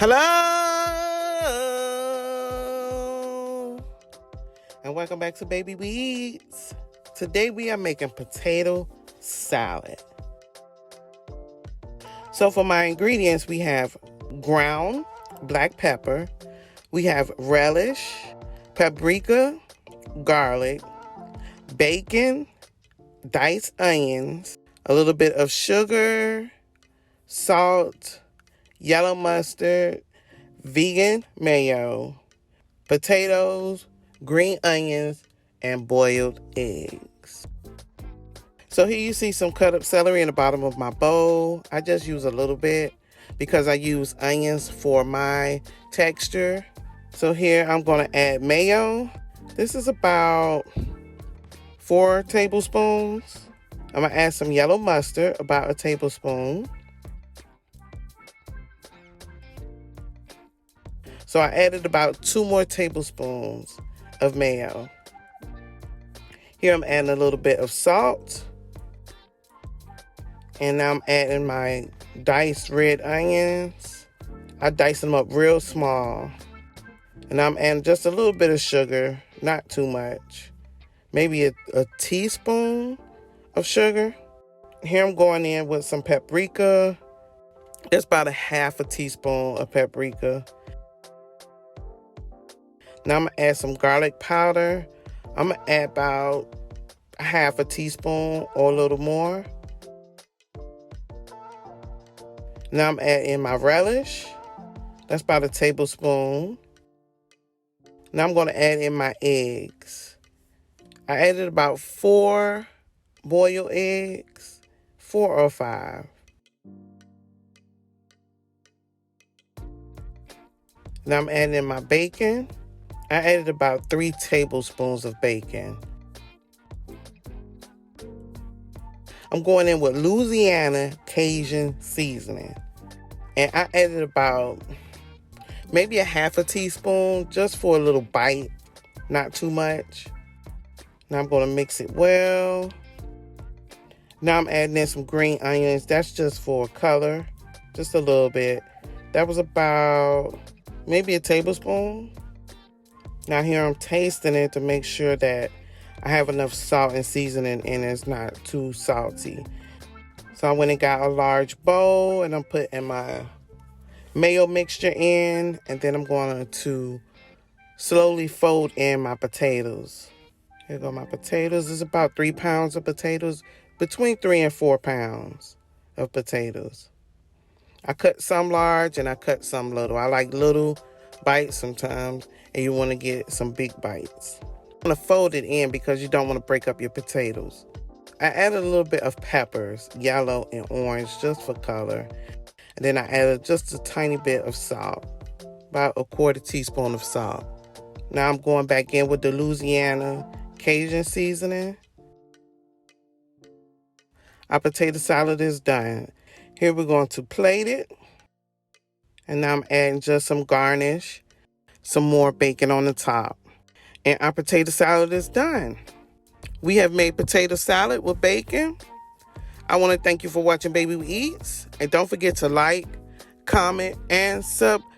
Hello and welcome back to Baby We Eats. Today we are making potato salad. So for my ingredients, we have ground black pepper, we have relish, paprika, garlic, bacon, diced onions, a little bit of sugar, salt, yellow mustard, vegan mayo, potatoes, green onions, and boiled eggs. So here you see some cut up celery in the bottom of my bowl. I just use a little bit because I use onions for my texture. So here I'm going to add mayo. This is about 4 tablespoons. I'm going to add some yellow mustard, about a tablespoon. So I added about 2 more tablespoons of mayo. Here I'm adding a little bit of salt. And now I'm adding my diced red onions. I dice them up real small. And I'm adding just a little bit of sugar, not too much. Maybe a teaspoon of sugar. Here I'm going in with some paprika. That's about a half a teaspoon of paprika. Now I'm going to add some garlic powder. I'm going to add about a half a teaspoon or a little more. Now I'm adding my relish. That's about a tablespoon. Now I'm going to add in my eggs. I added about 4 boiled eggs, 4 or 5. Now I'm adding in my bacon. I added about 3 tablespoons of bacon. I'm going in with Louisiana Cajun seasoning. And I added about maybe a half a teaspoon just for a little bite, not too much. Now I'm going to mix it well. Now I'm adding in some green onions. That's just for color, just a little bit. That was about maybe a tablespoon. Now here I'm tasting it to make sure that I have enough salt and seasoning and it's not too salty. So I went and got a large bowl and I'm putting my mayo mixture in, and then I'm going to slowly fold in my potatoes. Here go my potatoes. It's about 3 pounds of potatoes, between 3 and 4 pounds of potatoes. I cut some large and I cut some little. I like little bites sometimes, and you want to get some big bites. I'm going to fold it in because you don't want to break up your potatoes. I added a little bit of peppers, yellow and orange, just for color. And then I added just a tiny bit of salt, about a 1/4 teaspoon of salt. Now I'm going back in with the Louisiana Cajun seasoning. Our potato salad is done. Here we're going to plate it. And now I'm adding just some garnish, some more bacon on the top. And our potato salad is done. We have made potato salad with bacon. I want to thank you for watching Baby We Eats. And don't forget to like, comment, and subscribe.